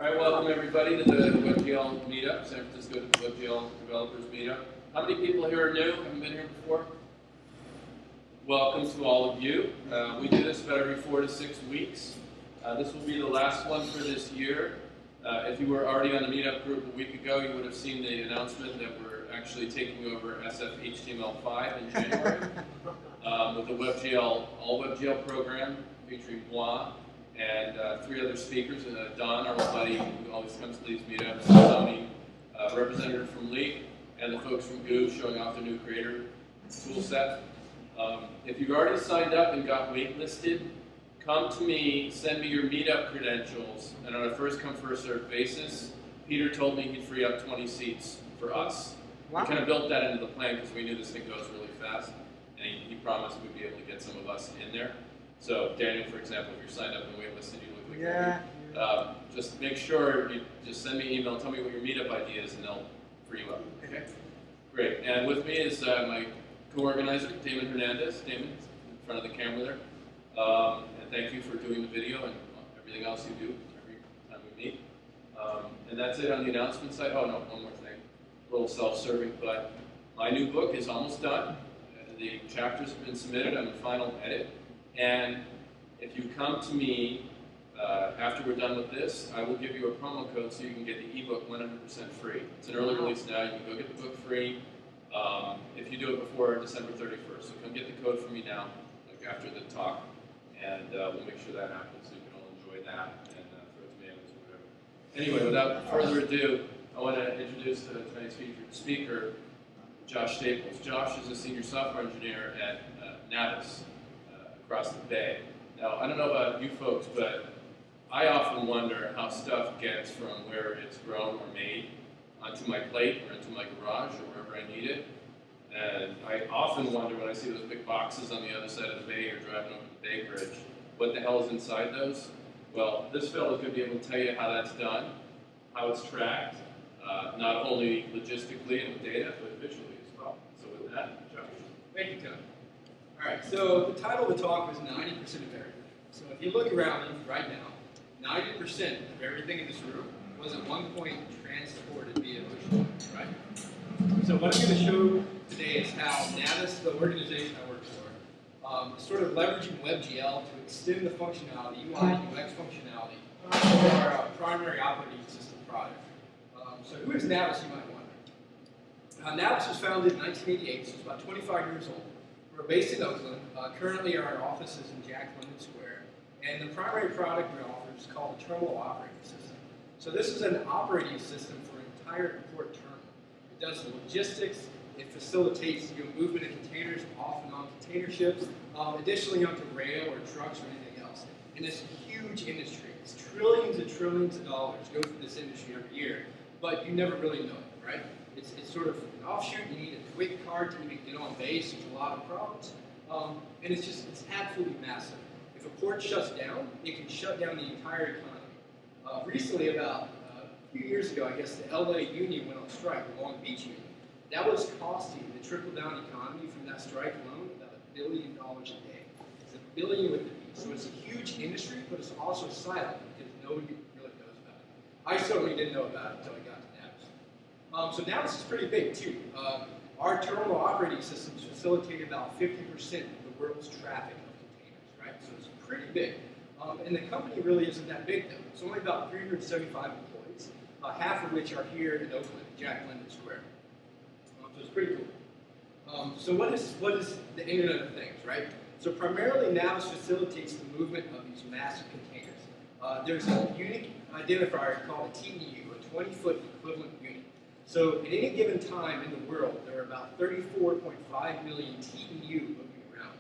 All right, welcome everybody to the WebGL Meetup, San Francisco WebGL Developers Meetup. How many people here are new? Haven't been here before? Welcome to all of you. We do this about every 4 to 6 weeks. This will be the last one for this year. If you were already on the Meetup group a week ago, you would have seen the announcement that we're actually taking over SF HTML5 in January with the WebGL, all WebGL program featuring moi and 3 other speakers. Don, our buddy who always comes to these meetups, Sony, representative from Leap, and the folks from Goo showing off their new creator tool set. If you've already signed up and got waitlisted, come to me, send me your meetup credentials, and on a first come first served basis, Peter told me he'd free up 20 seats for us. Wow. We kind of built that into the plan because we knew this thing goes really fast, and he promised we'd be able to get some of us in there. So Daniel, for example, if you're signed up and waitlisted, you look like just make sure you just send me an email, tell me what your meetup ID is, and they'll free you up. Okay? Great. And with me is my co-organizer, Damon Hernandez. Damon, in front of the camera there. And thank you for doing the video and everything else you do every time we meet. And that's it on the announcement side. Oh no, one more thing. A little self-serving, but my new book is almost done. The chapters have been submitted. I'm in final edit. And if you come to me after we're done with this, I will give you a promo code so you can get the ebook 100% free. It's an early release now. You can go get the book free if you do it before December 31st. So come get the code from me now, like after the talk, and we'll make sure that happens so you can all enjoy that and throw tomatoes or whatever. Anyway, without further ado, I want to introduce tonight's featured speaker, Josh Staples. Josh is a senior software engineer at Navis across the bay. Now, I don't know about you folks, but I often wonder how stuff gets from where it's grown or made onto my plate or into my garage or wherever I need it. And I often wonder when I see those big boxes on the other side of the bay or driving over the Bay Bridge, what the hell is inside those? Well, this fellow is going to be able to tell you how that's done, how it's tracked, not only logistically and with data, but visually as well. So with that, Josh. Thank you, Tony. All right, so the title of the talk was 90% of everything. So if you look around you right now, 90% of everything in this room was at one point transported via ocean, right? So what I'm going to show today is how Navis, the organization I work for, is sort of leveraging WebGL to extend the functionality, UI and UX functionality of our primary operating system product. So who is Navis, you might wonder? Navis was founded in 1988, so it's about 25 years old. We're based in Oakland. Currently our office is in Jack London Square. And the primary product we offer is called the terminal operating system. So this is an operating system for an entire import terminal. It does the logistics. It facilitates movement of containers off and on container ships, additionally onto rail or trucks or anything else. And it's a huge industry. It's trillions and trillions of dollars go through this industry every year, but you never really know it, right? It's sort of an offshoot. You need a quick card to even get on base. There's a lot of problems. And it's absolutely massive. If a port shuts down, it can shut down the entire economy. Recently, about a few years ago, I guess the LA Union went on strike, the Long Beach Union. That was costing the trickle-down economy from that strike alone about $1 billion a day. It's $1 billion with the B. So it's a huge industry, but it's also silent because nobody really knows about it. I certainly didn't know about it until I got to Navis. So Navis is pretty big too. Our terminal operating systems facilitate about 50% of the world's traffic of containers, right? So it's pretty big. And the company really isn't that big though. It's only about 375 employees, half of which are here in Oakland, Jack London Square. So it's pretty cool. So what is the Internet of Things, right? So primarily Navis facilitates the movement of these massive containers. There's a unique identifier called a TEU, a 20-foot equivalent unit. So at any given time in the world, there are about 34.5 million TEU moving around.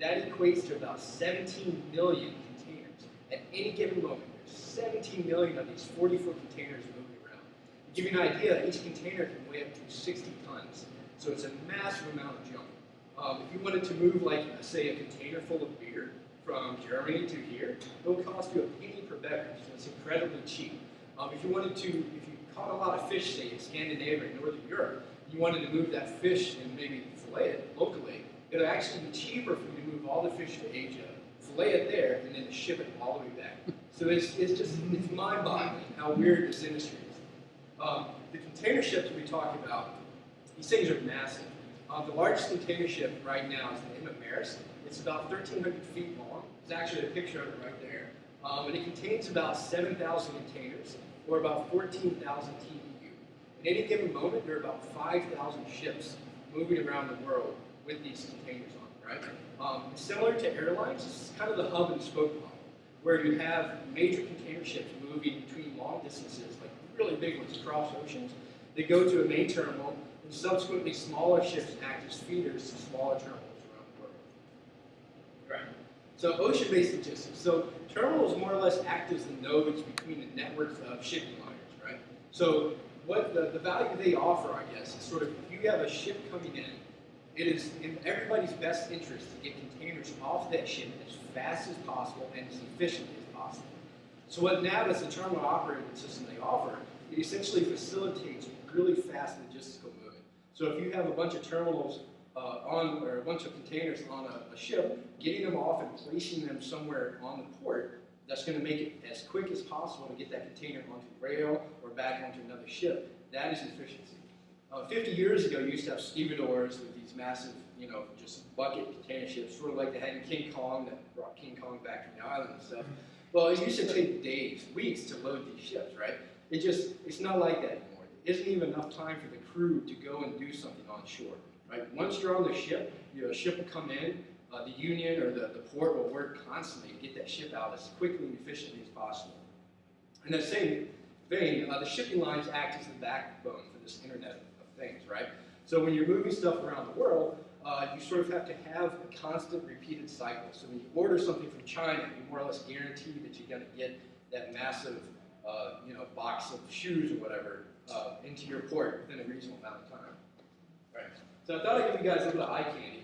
That equates to about 17 million containers. At any given moment, there's 17 million of these 40-foot containers moving around. To give you an idea, each container can weigh up to 60 tons. So it's a massive amount of junk. If you wanted to move, like, say, a container full of beer from Germany to here, it will cost you a penny per beverage. So it's incredibly cheap. If you caught a lot of fish, say, in Scandinavia and Northern Europe, you wanted to move that fish and maybe fillet it locally, it would actually be cheaper for you to move all the fish to Asia, fillet it there, and then to ship it all the way back. So it's mind-boggling how weird this industry is. The container ships we talk about, these things are massive. The largest container ship right now is the Maris. It's about 1,300 feet long. There's actually a picture of it right there. And it contains about 7,000 containers, or about 14,000 TEU. At any given moment, there are about 5,000 ships moving around the world with these containers on it, right? It's similar to airlines. It's kind of the hub and spoke model, where you have major container ships moving between long distances, like really big ones across oceans. They go to a main terminal, and subsequently smaller ships act as feeders to smaller terminals around the world. Right. So ocean-based logistics. So terminals more or less act as the nodes between the networks of shipping liners, right? So what the value they offer, I guess, is sort of if you have a ship coming in, it is in everybody's best interest to get containers off that ship as fast as possible and as efficiently as possible. So what Navis, the terminal operating system they offer, it essentially facilitates really fast logistical movement. So if you have a bunch of terminals or a bunch of containers on a ship, getting them off and placing them somewhere on the port, that's going to make it as quick as possible to get that container onto rail or back onto another ship. That is efficiency. 50 years ago, you used to have stevedores with these massive, just bucket container ships, sort of like they had in King Kong that brought King Kong back from the island and stuff. Well, it used to take days, weeks to load these ships, right? It's not like that anymore. There isn't even enough time for the crew to go and do something on shore, right? Once you're on the ship, a ship will come in, the union or the port will work constantly to get that ship out as quickly and efficiently as possible. In that same vein, the shipping lines act as the backbone for this Internet of Things, right? So when you're moving stuff around the world, you sort of have to have a constant repeated cycle. So when you order something from China, you more or less guarantee that you're going to get that massive box of shoes or whatever into your port within a reasonable amount of time. Right. So I thought I'd give you guys a little eye candy.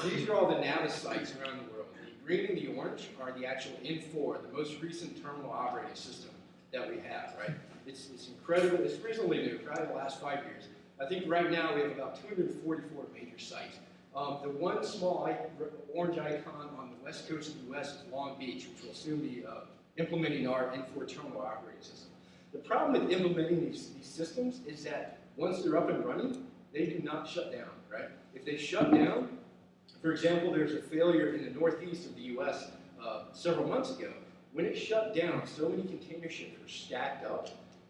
These are all the Navis sites around the world. The green and the orange are the actual N4, the most recent terminal operating system that we have, right? It's incredible. It's reasonably new, probably the last 5 years. I think right now we have about 244 major sites. The one small orange icon on the west coast of the U.S. is Long Beach, which will soon be implementing our N4 terminal operating system. The problem with implementing these systems is that once they're up and running, they do not shut down, right? If they shut down, for example, there's a failure in the northeast of the U.S. Several months ago. When it shut down, so many container ships were stacked up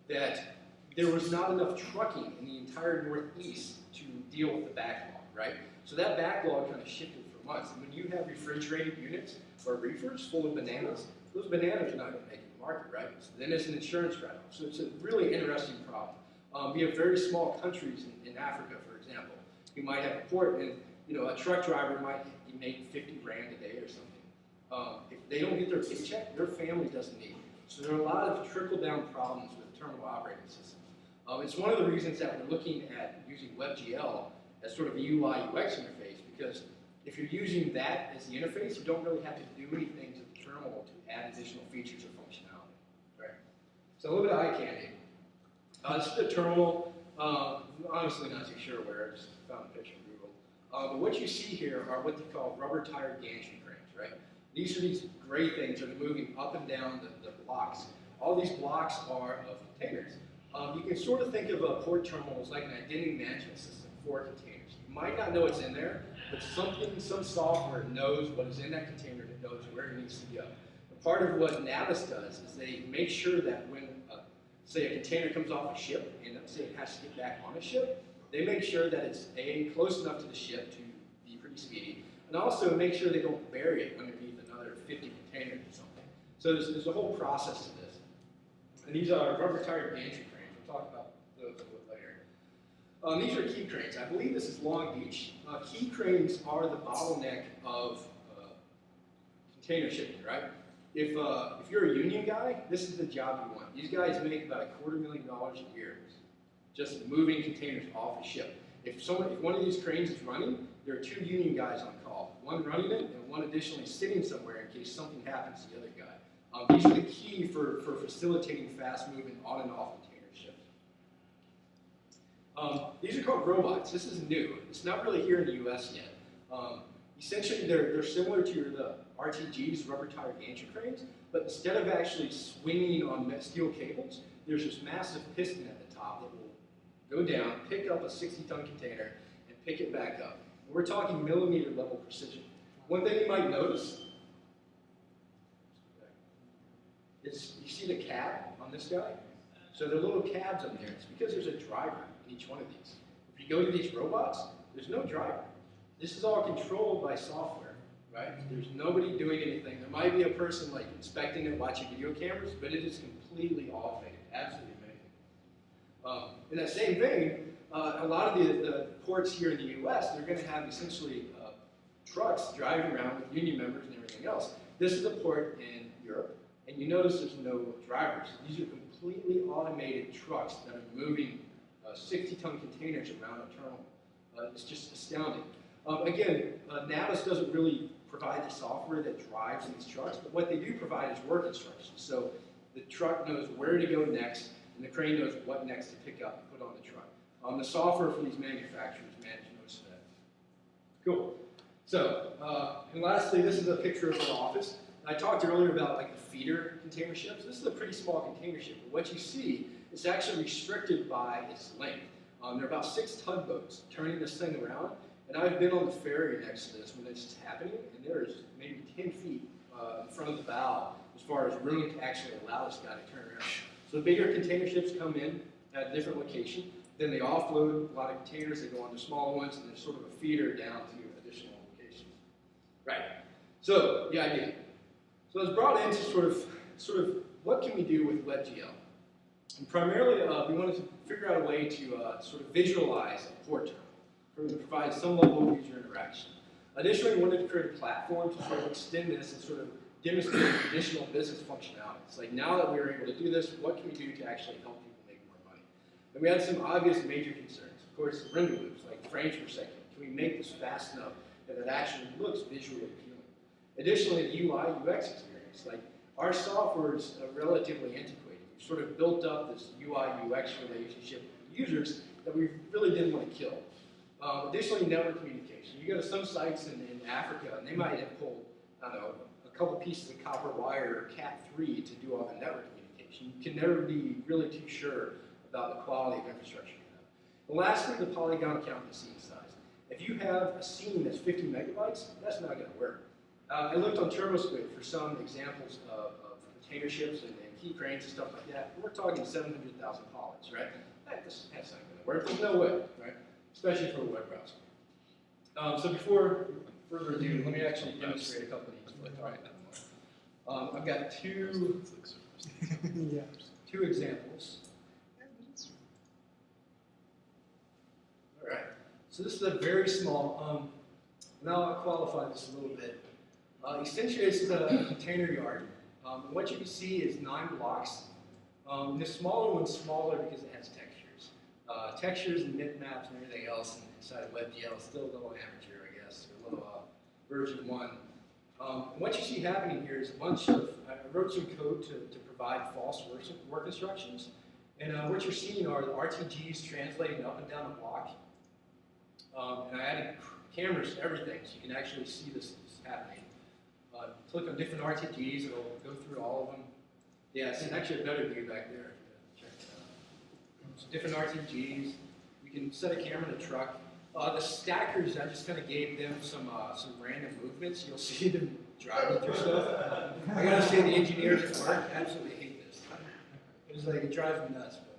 that there was not enough trucking in the entire northeast to deal with the backlog, right? So that backlog kind of shifted for months. And when you have refrigerated units or reefers full of bananas, those bananas are not going to make it to the market, right? So then it's an insurance write-off. So it's a really interesting problem. We have very small countries in Africa, for example. You might have a port and a truck driver might make 50 grand a day or something. If they don't get their paycheck, their family doesn't eat. So there are a lot of trickle-down problems with terminal operating systems. It's one of the reasons that we're looking at using WebGL as sort of a UI/UX interface, because if you're using that as the interface, you don't really have to do anything to the terminal to add additional features or functionality. Right? So a little bit of eye candy. This is a terminal. Honestly, not too sure where. I just found a picture on Google. But what you see here are what they call rubber-tired gantry cranes, right? These are these gray things that are moving up and down the blocks. All these blocks are of containers. You can sort of think of a port terminal as like an identity management system for containers. You might not know what's in there, but some software knows what is in that container and it knows where it needs to go. And part of what Navis does is they make sure that when, say, a container comes off a ship, and let's say it has to get back on a ship, they make sure that it's close enough to the ship to be pretty speedy, and also make sure they don't bury it underneath another 50 containers or something. So there's a whole process to this. And these are rubber-tired gantry cranes. We'll talk about those a little later. These are key cranes. I believe this is Long Beach. Key cranes are the bottleneck of container shipping, right? If you're a union guy, this is the job you want. These guys make about $250,000 a year just moving containers off a ship. If one of these cranes is running, there are 2 union guys on call. One running it and one additionally sitting somewhere in case something happens to the other guy. These are the key for facilitating fast movement on and off container ships. These are called robots. This is new. It's not really here in the U.S. yet. Essentially, they're similar to RTGs, rubber tire gantry cranes, but instead of actually swinging on steel cables, there's this massive piston at the top that will go down, pick up a 60-ton container, and pick it back up. And we're talking millimeter level precision. One thing you might notice is you see the cab on this guy? So there are little cabs on there. It's because there's a driver in each one of these. If you go to these robots, there's no driver. This is all controlled by software, right? There's nobody doing anything. There might be a person like inspecting it, watching video cameras, but it is completely automated. Absolutely amazing. In that same vein, a lot of the ports here in the US, they're going to have essentially trucks driving around with union members and everything else. This is a port in Europe, and you notice there's no drivers. These are completely automated trucks that are moving 60-ton containers around a terminal. It's just astounding. Again, Navis doesn't really provide the software that drives these trucks, but what they do provide is work instructions. So the truck knows where to go next, and the crane knows what next to pick up and put on the truck. The software for these manufacturers manage most of that. Cool. So, and lastly, this is a picture of our office. I talked earlier about like the feeder container ships. This is a pretty small container ship, but what you see is actually restricted by its length. There are about 6 tugboats turning this thing around, and I've been on the ferry next to this when this is happening, and there is maybe 10 feet in front of the bow as far as room to actually allow this guy to turn around. So bigger container ships come in at a different location, then they offload a lot of containers, they go on to smaller ones, and there's sort of a feeder down to additional locations. Right. So the idea. So I was brought into sort of what can we do with WebGL? And primarily, we wanted to figure out a way to sort of visualize a port terminal, to provide some level of user interaction. Additionally, we wanted to create a platform to sort of extend this and sort of demonstrate additional business functionalities. Like now that we were able to do this, what can we do to actually help people make more money? And we had some obvious major concerns. Of course, the render loops, like frames per second. Can we make this fast enough that it actually looks visually appealing? Additionally, the UI, UX experience. Like our software is relatively antiquated. We've sort of built up this UI, UX relationship with users that we really didn't want to kill. Additionally, network communication. You go to some sites in Africa, and they might have pulled, I don't know, a couple pieces of copper wire or Cat3 to do all the network communication. You can never be really too sure about the quality of infrastructure you have. And lastly, the polygon count and the scene size. If you have a scene that's 50 megabytes, that's not going to work. I looked on TurboSquid for some examples of container ships and key cranes and stuff like that. We're talking 700,000 polys, right? That's not going to work. There's no way, right? Especially for a web browser. So before further ado, let me actually demonstrate a couple of these. I've got two examples. All right. So this is a very small. Now I'll qualify this a little bit. Essentially, this is a container yard. And what you can see is 9 blocks. This smaller one's smaller because it has textures. Textures and bitmaps and everything else inside of WebGL is still a little amateur, I guess, or a little version 1. What you see happening here is a bunch of, I wrote some code to provide false work instructions. And what you're seeing are the RTGs translating up and down the block. And I added cameras to everything so you can actually see this happening. Click on different RTGs, it'll go through all of them. Yeah, it's actually a better view back there. Check it out. So different RTGs. You can set a camera in a truck. The stackers, I just kind of gave them some random movements. You'll see them driving through stuff. I gotta say, the engineers at work absolutely hate this. It's like, it drives me nuts, but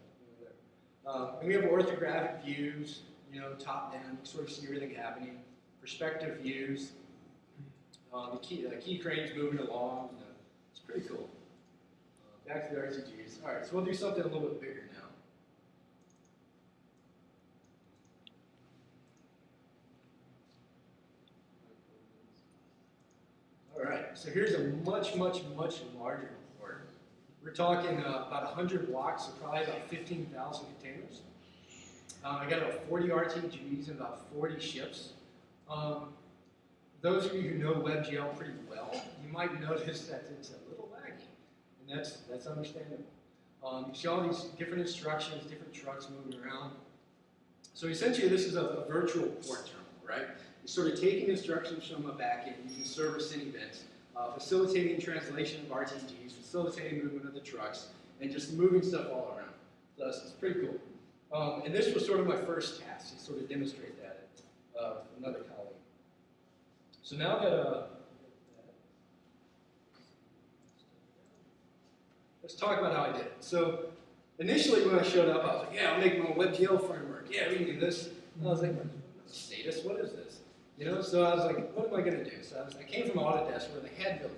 whatever. And we have orthographic views, you know, top down. You can sort of see everything happening. Perspective views. The key cranes moving along. It's pretty cool. Back to the RTGs. All right, so we'll do something a little bit bigger now. All right, so here's a much larger report. We're talking about 100 blocks, so probably about 15,000 containers. I got about 40 RTGs and about 40 ships. Those of you who know WebGL pretty well, you might notice that it's a little laggy, and that's understandable. You see all these different instructions, different trucks moving around. So essentially, this is a virtual port terminal, right? It's sort of taking instructions from a backend using server-side events, facilitating translation of RTGs, facilitating movement of the trucks, and just moving stuff all around. So it's pretty cool. And this was sort of my first task, to sort of demonstrate that with another colleague. So now that, let's talk about how I did it. So initially when I showed up, I was like, yeah, I'll make my WebGL framework. Yeah, we can do this. And I was like, status, what is this? You know, so I was like, what am I going to do? So I came from Autodesk where they had built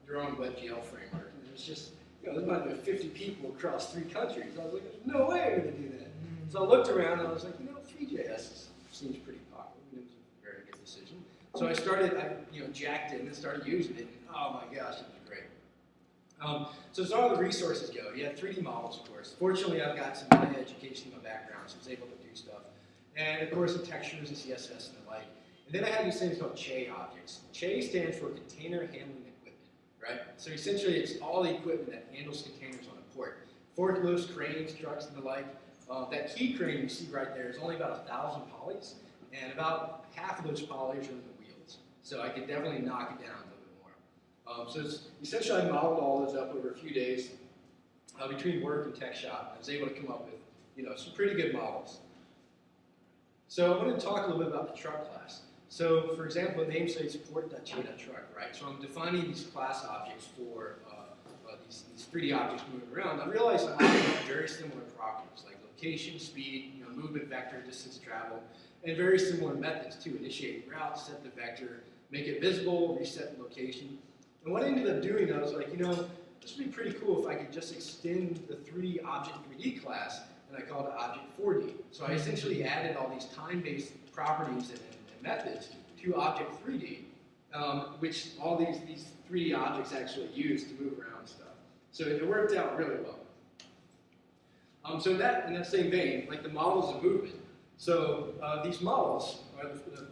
their own WebGL framework. And it was just, you know, there might have been 50 people across 3 countries. I was like, there's no way I'm going to do that. So I looked around and I was like, you know, 3JS seems pretty popular. It was a very good decision. So I started, jacked in and started using it. And oh my gosh, it was great. So as far as the resources go, you have 3D models, of course. Fortunately, I've got some high education in my background, so I was able to do stuff. And of course, the textures and CSS and the like. And then I have these things called CHE objects. CHE stands for Container Handling Equipment, right? So essentially, it's all the equipment that handles containers on a port. Forklifts, cranes, trucks, and the like. That key crane you see right there is only about 1,000 polys, and about half of those polys are in the wheels. So I could definitely knock it down a little bit more. So it's, essentially, I modeled all those up over a few days between work and tech shop. I was able to come up with, some pretty good models. So I want to talk a little bit about the truck class. So, for example, the namespace port.j.truck, right? So I'm defining these class objects for these 3D objects moving around. I realized I have very similar properties, like location, speed, movement vector, distance travel, and very similar methods to initiate route, set the vector, make it visible, reset the location. And what I ended up doing, I was like, this would be pretty cool if I could just extend the 3 object 3D class, and I called it object 4D. So I essentially added all these time-based properties and methods to object 3D, which all these 3D objects actually use to move around stuff. So it worked out really well. So in that same vein, like the models of movement. So these models, the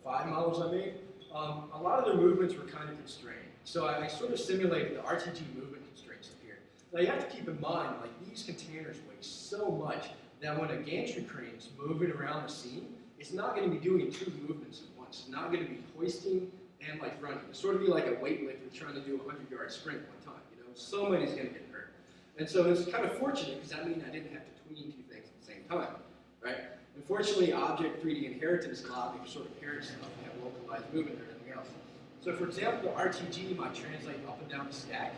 5 models I made, a lot of their movements were kind of constrained. So I sort of simulated the RTG movement constraints up here. Now you have to keep in mind, like these containers weigh so much that when a gantry crane is moving around the scene, it's not going to be doing 2 movements at once. It's not going to be hoisting and like running. It's sort of be like a weightlifter trying to do a 100-yard sprint one time. Somebody's going to get hurt. And so it's kind of fortunate because that means I didn't have to tween 2 things at the same time, right? Unfortunately, object 3D inheritance allowed me to sort of parent stuff and have localized movement and everything else. So for example, the RTG might translate up and down the stack.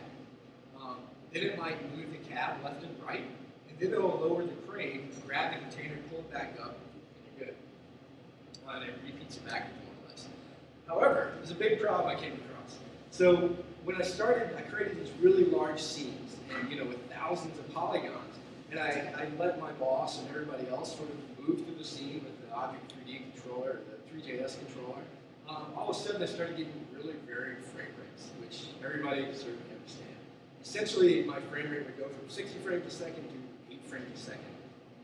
Then it might move the cab left and right. And then it'll lower the crane, grab the container, pull it back up, and you're good. And it repeats it back more or less. However, there's a big problem I came across. So when I started, I created these really large scenes, and with thousands of polygons. And I let my boss and everybody else sort of move through the scene with the Object 3D controller, the 3JS controller. All of a sudden, I started getting really varied frame rates, which everybody certainly understand. Essentially, my frame rate would go from 60 frames a second to 8 frames a second,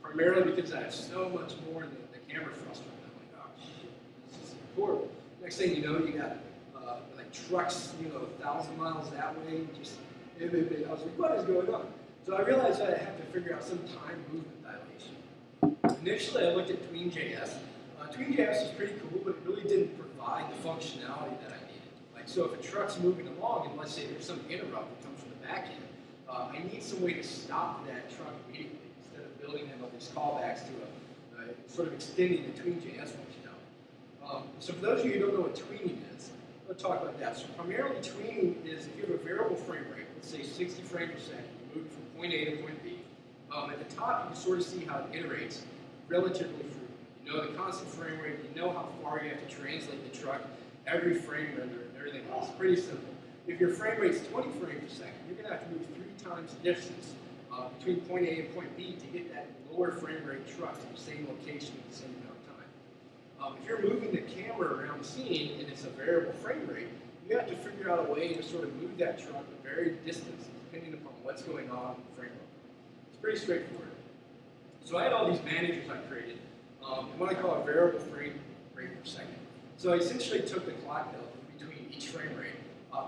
primarily because I have so much more than the camera thruster. And I'm like, oh shit, this is horrible. Next thing you know, you got like trucks, 1,000 miles that way. I was like, what is going on? So I realized that I had to figure out some time movement dilation. Initially, I looked at tween.js. Tween.js is pretty cool, but it really didn't provide the functionality that I needed. Like, so if a truck's moving along, and let's say there's some interrupt that comes from the back end, I need some way to stop that truck immediately instead of building in all these callbacks to sort of extending the tween.js functionality. So for those of you who don't know what tweening is, let's talk about that. So primarily tweening is if you have a variable frame rate, let's say 60 frames per second, you move from point A to point B. At the top, you can sort of see how it iterates relatively frequently. You know the constant frame rate, you know how far you have to translate the truck, every frame render, and everything else. It's pretty simple. If your frame rate's 20 frames per second, you're going to have to move 3 times the distance between point A and point B to get that lower frame rate truck to the same location at the same amount of time. If you're moving the camera around the scene and it's a variable frame rate, you have to figure out a way to sort of move that truck at varied distances depending upon what's going on in the frame rate. It's pretty straightforward. So I had all these managers I created, what I call a variable frame rate per second. So I essentially took the clock delta between each frame rate,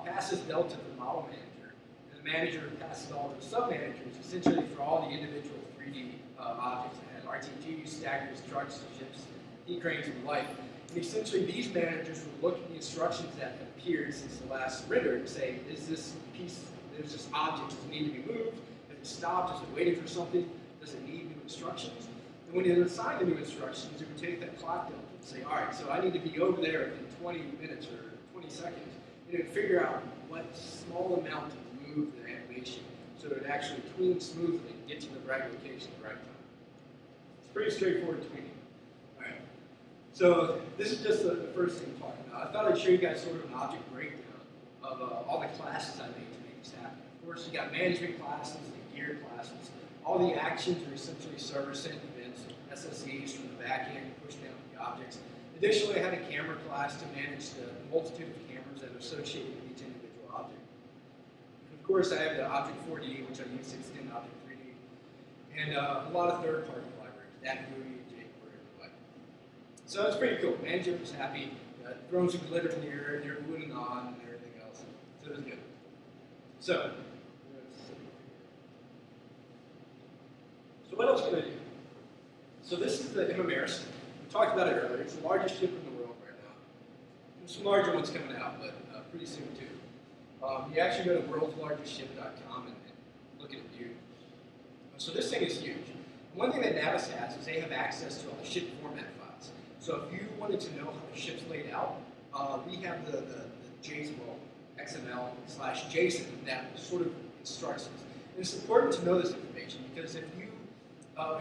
passes delta to the model manager, and the manager passes all to the sub-managers, essentially for all the individual 3D objects that had RTGs, stackers, trucks, ships, E-cranes, and the like. And essentially, these managers will look at the instructions that have appeared since the last render and say, is this piece, there's this object, does it need to be moved? Has it stopped? Is it waiting for something? Does it need new instructions? And when you assign the new instructions, you would take that clock delta and say, all right, so I need to be over there in 20 minutes or 20 seconds, and it would figure out what small amount to move the animation so that it would actually tween smoothly and get to the right location at the right time. It's pretty straightforward tweening. All right. So this is just the first thing I'm talking about. I thought I'd show you guys sort of an object breakdown of all the classes I made to make this happen. Of course, you got management classes, the gear classes. All the actions are essentially server-sent events, SSEs from the back end push down to the objects. Additionally, I had a camera class to manage the multitude of cameras that are associated with each individual object. And of course, I have the Object 4D, which I use to extend Object 3D, and a lot of third-party libraries, DataGUI, jQuery, and the like. So it's pretty cool. Manager was happy. Thrown some glitter in the air, they're gluing on, and everything else. So it was good. So what else can I do? So this is the MMAris. We talked about it earlier. It's the largest ship in the world right now. There's some larger ones coming out, but pretty soon too. You actually go to worldslargestship.com and look at it view. So this thing is huge. One thing that Navis has is they have access to all the ship format files. So if you wanted to know how the ship's laid out, we have the JSON, XML/JSON that sort of instructs us. And it's important to know this information because if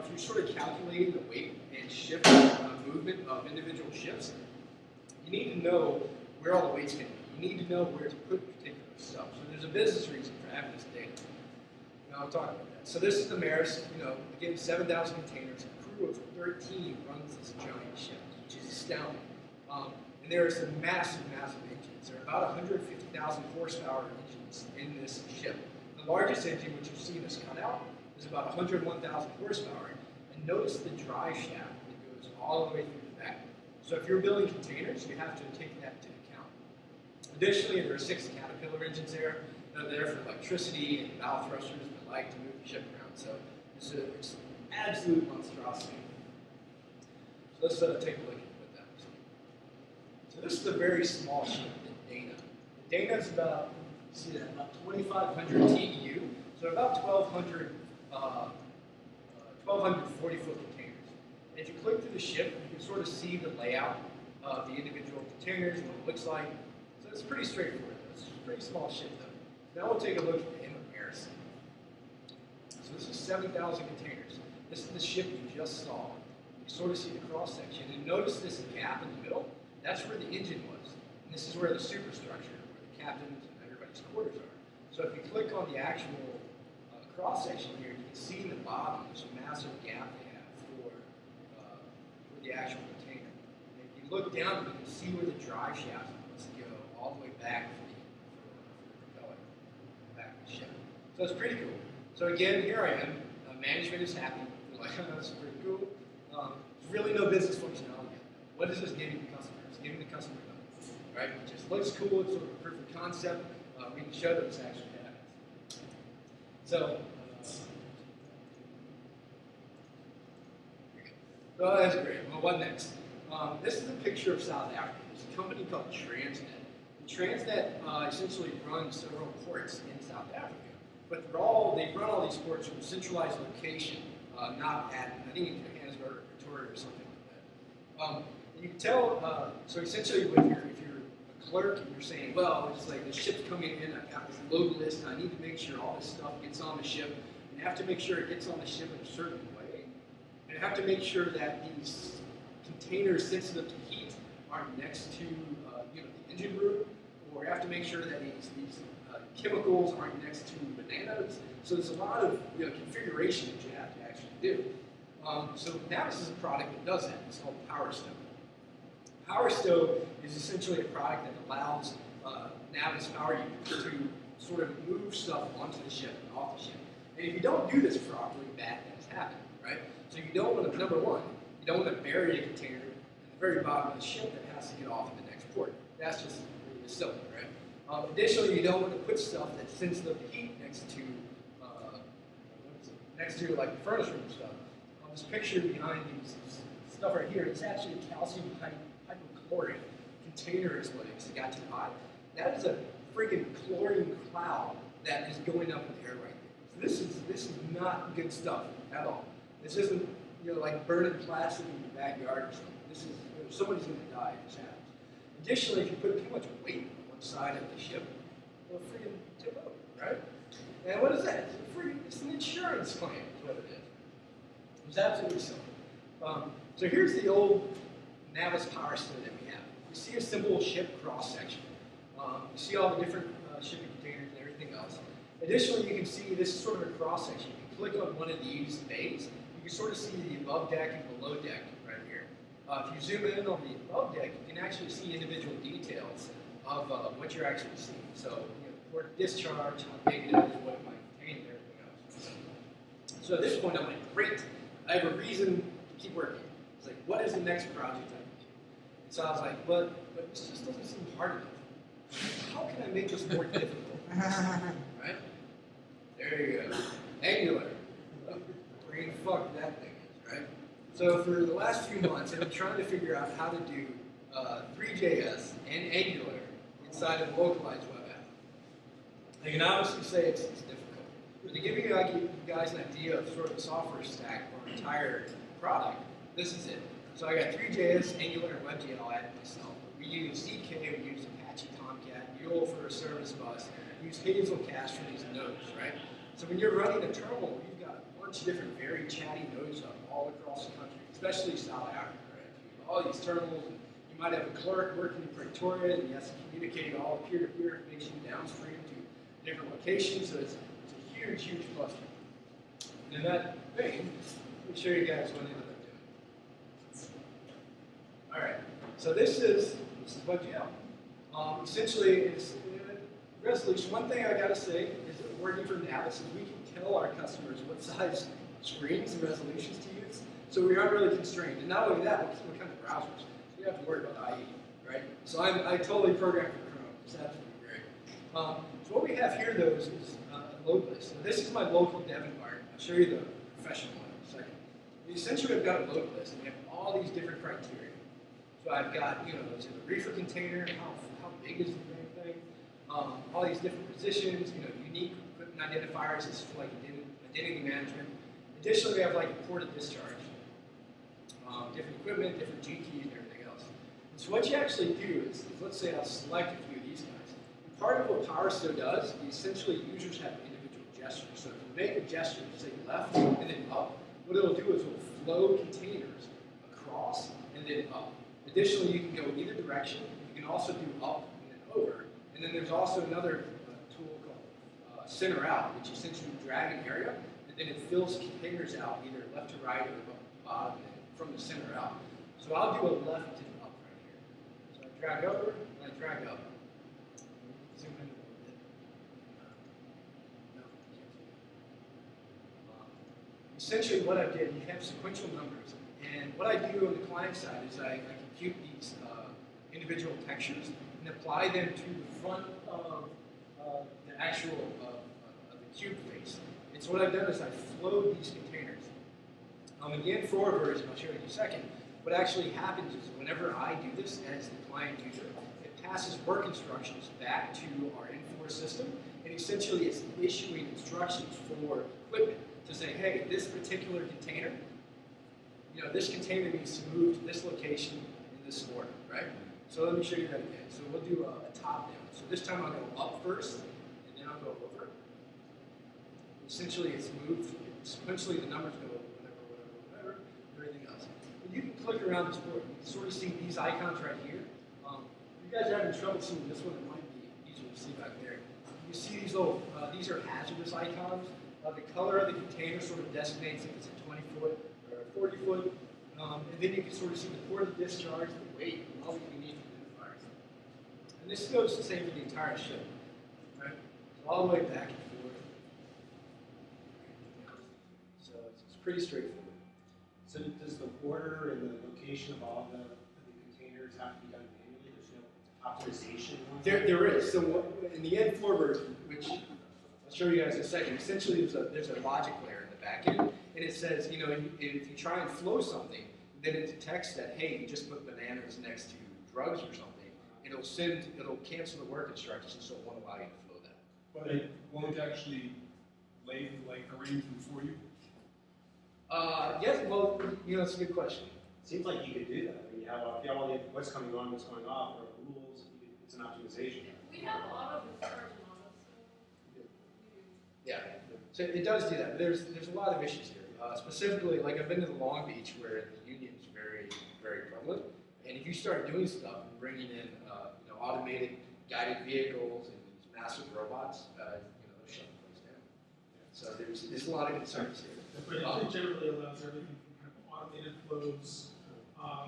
you're sort of calculating the weight and shift movement of individual ships, you need to know where all the weight's going to be. You need to know where to put particular stuff. So there's a business reason for having this data. Now I'll talk about that. So this is the Maris. Again, 7,000 containers. A crew of 13 runs this giant ship, which is astounding. And there are some massive, massive engines. There are about 150,000 horsepower engines in this ship. The largest engine, which you see in this cutout, is about 101,000 horsepower. And notice the drive shaft that goes all the way through the back. So if you're building containers, you have to take that into account. Additionally, there are 6 Caterpillar engines there. They're there for electricity and bow thrusters and the like to move the ship around. So it's an absolute monstrosity. So let's take a look at what that looks like. So this is a very small ship, the Dana. The Dana is about, see that, about 2,500 TEU. So about 1,200 40-foot containers. And if you click through the ship, you can sort of see the layout of the individual containers and what it looks like. So it's pretty straightforward. It's a pretty small ship, though. Now we'll take a look at the MMAris. So this is 7,000 containers. This is the ship you just saw. You sort of see the cross section, and notice this gap in the middle. That's where the engine was, and this is where the superstructure, where the captains and everybody's quarters are. So if you click on the actual cross section here, you can see in the bottom there's a massive gap they have for the actual container. And if you look down, you can see where the drive shaft must go all the way back for the propeller, back of the ship. So it's pretty cool. So again, here I am. Management is happy. They're like, oh, that's pretty cool. There's really no business functionality yet. What is this giving the customer? It's giving the customer nothing. Right? It just looks cool. It's sort of a proof of concept. We can show that this actually happens. So, oh, that's great. Well, what next? This is a picture of South Africa. There's a company called Transnet. And Transnet essentially runs several ports in South Africa. But they run all these ports from a centralized location, not at, I think, in Johannesburg or Pretoria or something like that. And you can tell, so essentially if you're a clerk and you're saying, well, it's like the ship's coming in, I've got this load list, and I need to make sure all this stuff gets on the ship, and you have to make sure it gets on the ship in a certain way, and you have to make sure that these containers sensitive to heat aren't next to the engine room, or you have to make sure that these chemicals aren't next to bananas. So there's a lot of configuration that you have to actually do. So Navis is a product that does that. It's called Power Stove. Power Stove is essentially a product that allows Navis power users to sort of move stuff onto the ship and off the ship. And if you don't do this properly, bad things happen, right? So you don't want to, number one, you don't want to bury a container at the very bottom of the ship that has to get off in the next port. That's just really silly, right? Additionally, you don't want to put stuff that's sensitive to heat next to like the furnace room stuff. This picture behind these stuff right here is actually calcium hypochlorite. pouring. Container is what it is. It got too hot. That is a friggin' chlorine cloud that is going up in the air right now. So this is not good stuff at all. This isn't like burning plastic in your backyard or something. This is somebody's going to die if this happens. Additionally, if you put too much weight on one side of the ship, it'll friggin' tip over, right? And what is that? It's an insurance claim, is what it is. It's absolutely simple. So here's the old Navis power stove that we have. You see a simple ship cross section. You see all the different shipping containers and everything else. Additionally, you can see this is sort of a cross section. You can click on one of these bays. You can sort of see the above deck and below deck right here. If you zoom in on the above deck, you can actually see individual details of what you're actually seeing. So, the port of discharge, how big it is, what it might contain, and everything else. So at this point, I'm like, great, I have a reason to keep working. It's like, what is the next project I can do? And so I was like, but this just doesn't seem hard enough. How can I make this more difficult? Right? There you go. Angular. Brain fuck that thing is, right? So for the last few months, I've been trying to figure out how to do 3JS and Angular inside of a localized web app. I can obviously say it's difficult. But to give you guys an idea of sort of the software stack for our entire product, this is it. So I got 3JS, Angular, and WebGL added myself. We use ZK, we use Apache Tomcat, Mule for a service bus, we use Hazel Cache for these nodes, right? So when you're running a terminal, you've got a bunch of different very chatty nodes up all across the country, especially South Africa, right? All these terminals, you might have a clerk working in Pretoria, and he has to communicate all peer-to-peer information downstream to different locations, so it's a huge, huge cluster. And in that vein, let me show you guys what I'm doing. All right, so this is WebGL. Essentially, it's resolution. One thing I gotta say is that working for Navis is we can tell our customers what size screens and resolutions to use, so we aren't really constrained. And not only that, what kind of browsers. So you don't have to worry about IE, right? So I totally program for Chrome. It's absolutely great. So what we have here, though, is a load list. So this is my local dev environment. I'll show you the professional one in a second. Essentially, I've got a load list, and we have all these different criteria. So I've got, is it a reefer container? How big is the damn thing? All these different positions, unique equipment identifiers. This is for like identity management. Additionally, we have like a port of discharge, different equipment, different G keys, and everything else. And so what you actually do is let's say I'll select a few of these guys. And part of what PowerStore does is essentially users have individual gestures. So if you make a gesture, say left and then up, what it'll do is it'll flow containers across and then up. Additionally, you can go either direction. You can also do up and then over. And then there's also another tool called center out, which essentially drag an area, and then it fills containers out either left to right or above to bottom and from the center out. So I'll do a left and up right here. So I drag over and I drag up. Zoom in a little bit. No, you can't see it. Essentially, what I did, you have sequential numbers. And what I do on the client side is I compute these individual textures and apply them to the front of the actual the cube face. And so what I've done is I've flowed these containers. In the N4 version, I'll show you in a second, what actually happens is whenever I do this as the client user, it passes work instructions back to our N4 system, and essentially it's issuing instructions for equipment to say, hey, this particular container, this container needs to move to this location in this order, right? So let me show you that again. So we'll do a top down. So this time I'll go up first, and then I'll go over. Essentially, it's moved. Sequentially, the numbers go whatever, everything else. And you can click around this board. You can sort of see these icons right here. If you guys are having trouble seeing this one, it might be easier to see back there. You see these little, these are hazardous icons. The color of the container sort of designates if it's a 20-foot or a 40-foot. And then you can sort of see the port of discharge, the weight, and all the unique identifiers. And this goes the same for the entire ship, right? So all the way back and forth. So it's pretty straightforward. So does the order and the location of all the containers have to be done manually? There's no optimization? There is. So in the N4 version, which I'll show you guys in a second, essentially there's a logic layer in the back end. And it says, if you try and flow something, then it detects that, hey, you just put bananas next to rugs or something, it'll cancel the work instructions, so it won't allow you to flow that. But it won't actually lay like arrangement for you. Yes, well, it's a good question. Seems like you could do that. I mean, you have all the what's coming on, what's going off, or rules. It's an optimization. We have a lot of instruction on us, so. Yeah, so it does do that. But there's a lot of issues here. Specifically, like I've been to the Long Beach where the union is very, very prevalent. And if you start doing stuff and bringing in, automated guided vehicles and these massive robots, they'll shut the place down. So there's a lot of concerns here. But it generally allows everything from kind of automated flows,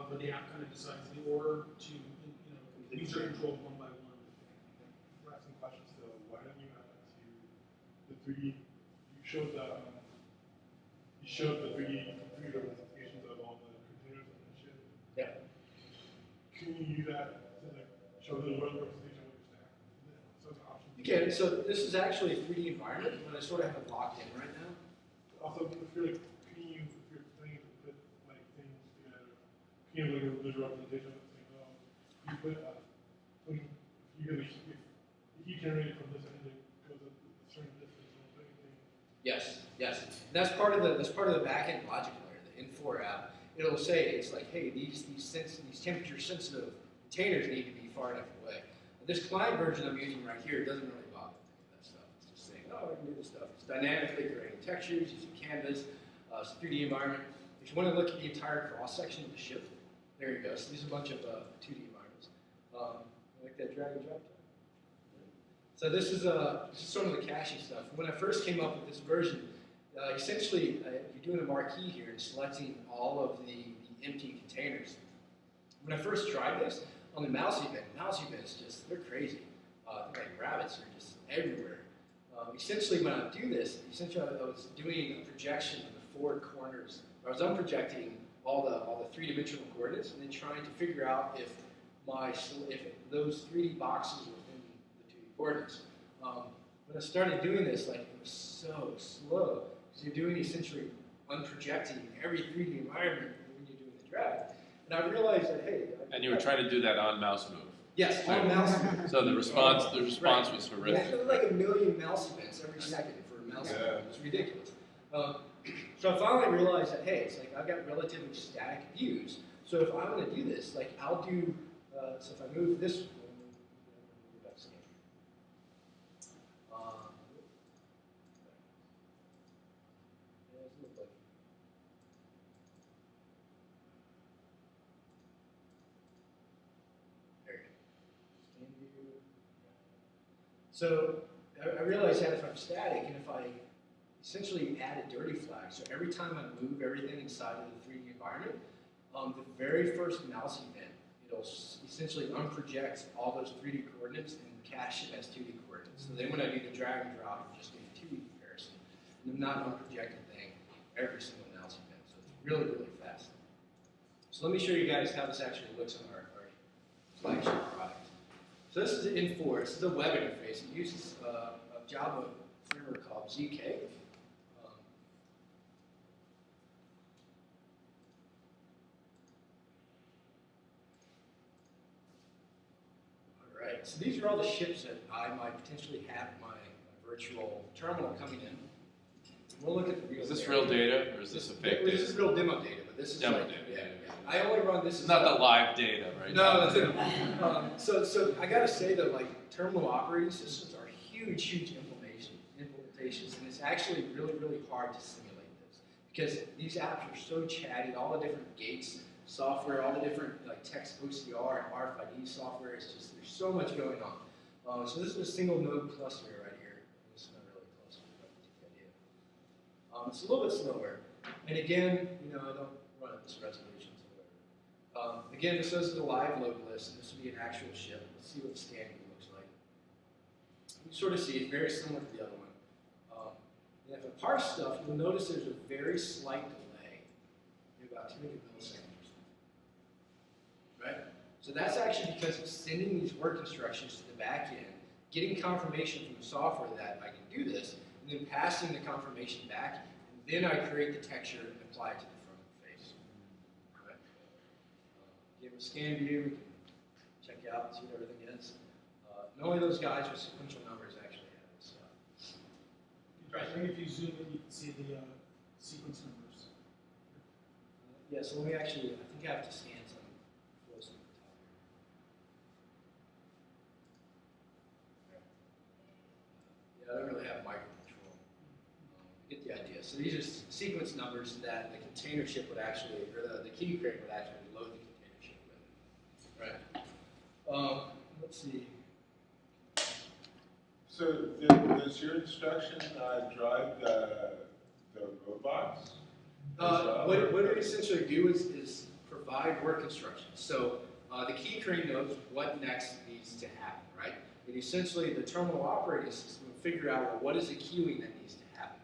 where the app kind of decides the order to, user control one by one. We're asking questions still. Why don't you add that to the 3D? You showed the 3D computer representations of all the containers on the ship. Yeah. Can you use that to like show the web representation of your stack? So it's an option. You can. So this is actually a 3D environment, but I sort of have it locked in right now. Also, if you're like, if you're planning to put like things together, can you have like a visual representation of saying, oh, you put if you generate it from this end, it goes up a certain distance or anything. Yes. And that's part of the backend logic layer, the Infor app. It'll say it's like, hey, these temperature sensitive containers need to be far enough away. This client version I'm using right here doesn't really bother with any of that stuff. It's just saying, oh, I can do this stuff. It's dynamically creating textures, using canvas, it's a 3D environment. If you want to look at the entire cross section of the ship, there you go. So there's a bunch of 2D environments. Like that drag and drop. So this is some of the caching stuff. When I first came up with this version, essentially you're doing a marquee here and selecting all of the empty containers. When I first tried this on the mouse events they're crazy. Like rabbits are just everywhere. Essentially when I do this, I was doing a projection of the 4 corners. I was unprojecting all the 3-dimensional coordinates and then trying to figure out if those 3D boxes were within the 2D coordinates. When I started doing this, it was so slow because you're doing essentially unprojecting every 3D environment when you're doing the drag. And I realized that And you were trying to do that on mouse move. Yes, on mouse. So the response Right. was Yeah, horrific. it was like 1 million mouse events every second for a mouse event. It was ridiculous. So I finally realized that it's like I've got relatively static views. So if I want to do this, I'll do. So if I move this one, So I realized that if I'm static and if I essentially add a dirty flag, so every time I move everything inside of the 3D environment, the very first mouse event, it'll essentially unproject all those 3D coordinates and cache it as 2D coordinates. So then when I do the drag and drop, I'm just doing a 2D comparison. And I'm not unprojecting thing every single mouse event. So it's really, really fast. So let me show you guys how this actually looks on our flagship product. So this is Infor. This is a web interface. It uses a Java framework called ZK. All right. So these are all the ships that I might potentially have in my virtual terminal coming in. We'll look at the real. Is this data. real data or is this a fake data? This is real demo data, but this is Demo like, data, yeah. yeah. I only run this. It's not the live data, right? No, so I gotta say that terminal operating systems are huge implementations, and it's actually really, really hard to simulate this because these apps are so chatty. All the different gates software, all the different text OCR and RFID software. It's just there's so much going on. So this is a single node cluster right here. It's not really a cluster, but you get the idea. It's a little bit slower, and again, I don't run at this resolution. Again, this is a live load list, and this would be an actual ship. Let's see what the scan view looks like. You sort of see it's very similar to the other one. And if I parse stuff, you'll notice there's a very slight delay, maybe about 200 milliseconds. Right? So that's actually because it's sending these work instructions to the back end, getting confirmation from the software that I can do this, and then passing the confirmation back, and then I create the texture and apply it to the front face. Right? Give a scan view, we can check out, see what everything is. And only those guys with sequential numbers actually have this stuff. I think if you zoom in, you can see the sequence numbers. Yeah, so let me actually, I think I have to scan some flows at the top here. Yeah, I don't really have microcontrol. You get the idea. So these are sequence numbers that the container ship would actually, or the key crate would actually load the container ship with. Right. Let's see. So does your instruction drive the robots? What we essentially do is provide work instructions. So the key crane knows what next needs to happen, right? And essentially the terminal operating system will figure out, well, what is the queuing that needs to happen.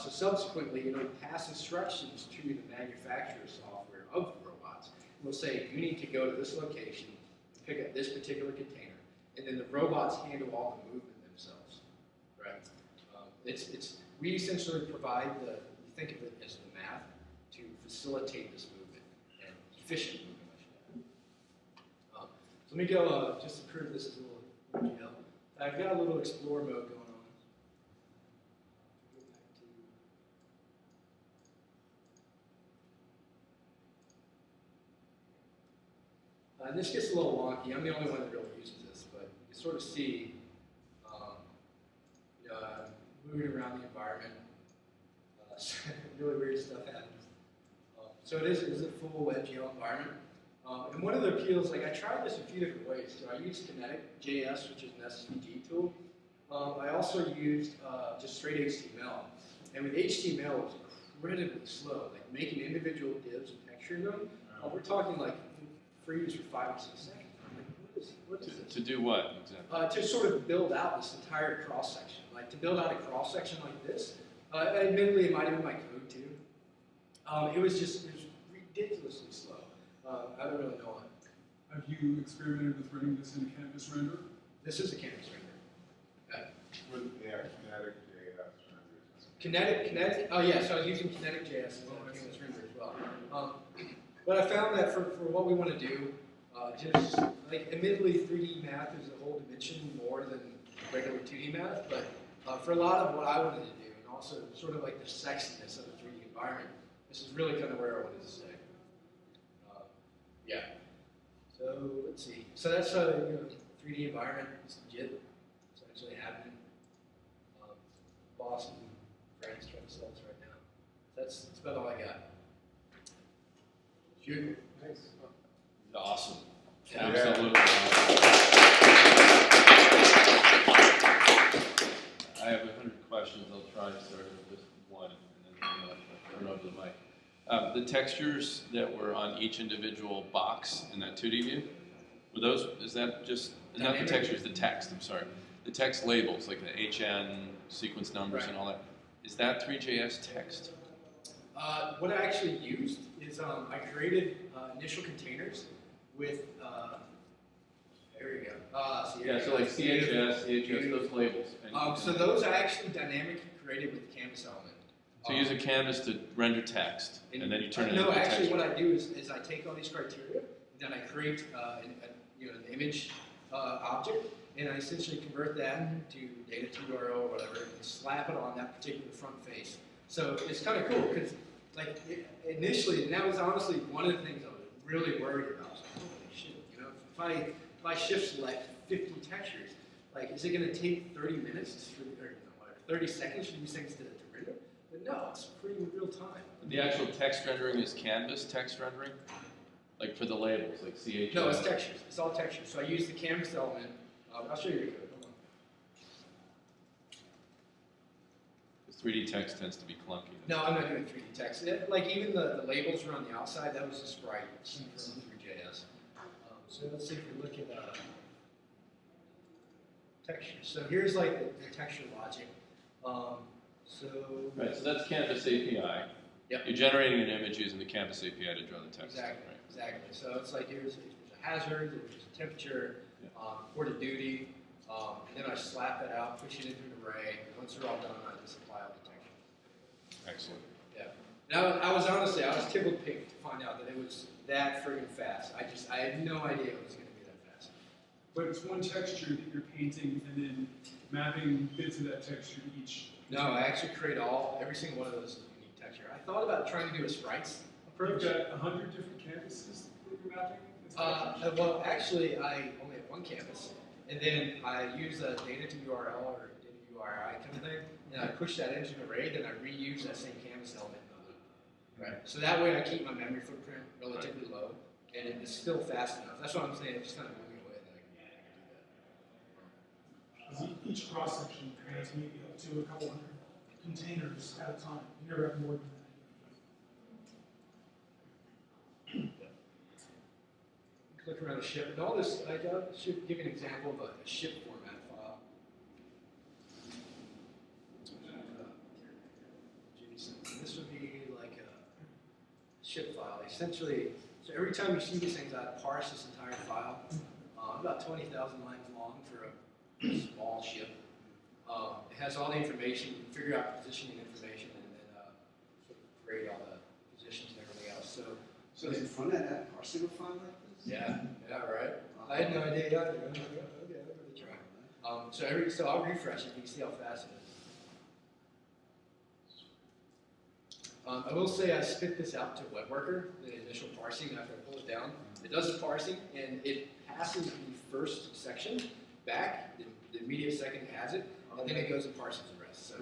So subsequently, pass instructions to the manufacturer software of the robots. We'll say, you need to go to this location, pick up this particular container, and then the robots handle all the movement themselves, right? We essentially provide you think of it as the math to facilitate this movement and efficient movement, I should add. So let me go, just to prove this is a little WebGL. I've got a little explore mode going on. Go back to, this gets a little wonky. I'm the only one that really uses this, but you can sort of see moving around the environment. Really weird stuff happens. So it is a full WebGL environment. And one of the appeals, like I tried this a few different ways. So I used kinetic.js, which is an SVG tool. I also used just straight HTML. And with HTML, it was incredibly slow. Like making individual divs and texturing them, we're talking like freeze for 5 or 6 seconds. I'm like, what is this? To do what exactly? To sort of build out this entire cross section. Like to build out a cross section like this. Admittedly, it might have been my code too. It was ridiculously slow. I don't really know it. Have you experimented with running this in a canvas render? This is a canvas render. Okay. With kinetic.js. Kinetic. Oh yeah. So I was using kinetic.js as a canvas render as well. But I found that for what we want to do, just like admittedly 3D math is a whole dimension more than regular 2D math, but for a lot of what I wanted to do, and also sort of like the sexiness of the 3D environment, this is really kind of where I wanted to stay. Yeah. So let's see. So that's 3D environment. It's legit. It's actually happening. Boss and friends trying to sell this right now. That's about all I got. Shoot. Nice. Awesome. Yeah. Absolutely. I have 100 questions. I'll try to start with just one, and then turn over the mic. The textures that were on each individual box in that 2D view, were those? Is that just not the textures? The text. I'm sorry. The text labels, like the HN sequence numbers and all that. Is that 3JS text? What I actually used is I created initial containers with. There you go. So like CHS, those labels. So those I actually dynamically created with the Canvas element. So you use a canvas to render text, and then you turn it into No, a actually texture. what I do is I take all these criteria, and then I create an image object, and I essentially convert that to data URL or whatever, and slap it on that particular front face. So it's kind of cool, because like initially, and that was honestly one of the things I was really worried about. I was like, holy shit, if I shift select 50 textures, like is it going to take 30 minutes, or 30 seconds for these things to render? But no, it's pretty real time. The actual text rendering is canvas text rendering? Like for the labels, like CHS? No, it's textures. It's all textures. So I use the canvas element. I'll show you the code. Hold on. Because 3D text tends to be clunky. No, I'm not doing 3D text. Like even the labels are on the outside. That was a sprite from 3JS. So let's see if we look at textures. So here's like the texture logic. Right, so that's Canvas API. Yep. You're generating an image using the Canvas API to draw the text. Exactly. Right. Exactly. So it's like there's a hazard, there's a temperature, port of duty, and then I slap that out, push it into an array. And once they're all done, I just apply all the texture. Excellent. Yeah. And I was honestly, I was tickled pink to find out that it was that friggin' fast. I had no idea it was going to be that fast. but it's one texture that you're painting and then mapping bits of that texture to each. No, I actually create every single one of those is a unique texture. I thought about trying to do a sprites approach. You've got 100 different canvases that you're mapping? Well, actually, I only have one canvas, and then I use a data to URL or data URI kind of thing, and I push that into an array, then I reuse that same canvas element in the loop. Right. So that way I keep my memory footprint relatively low, and it's still fast enough. That's what I'm saying. It's just kind of moving away that I can do that. Each cross section has maybe up to a couple hundred containers at a time. You never have more than that. Click around a ship, and all this, I should give you an example of a ship format file. This would be like a ship file. Essentially, so every time you see these things, I parse this entire file. About 20,000 lines long for a small ship. It has all the information, you can figure out positioning information, and then sort of grade all the positions and everything else. So is it fun to add parsing a file like this? Yeah, right. I had no idea either. Okay, I'll give it a try. So I'll refresh it. You can see how fast it is. I will say I spit this out to WebWorker, the initial parsing after I pull it down. It does the parsing, and it passes the first section back. The immediate second it has it, and then it goes and parses the rest. So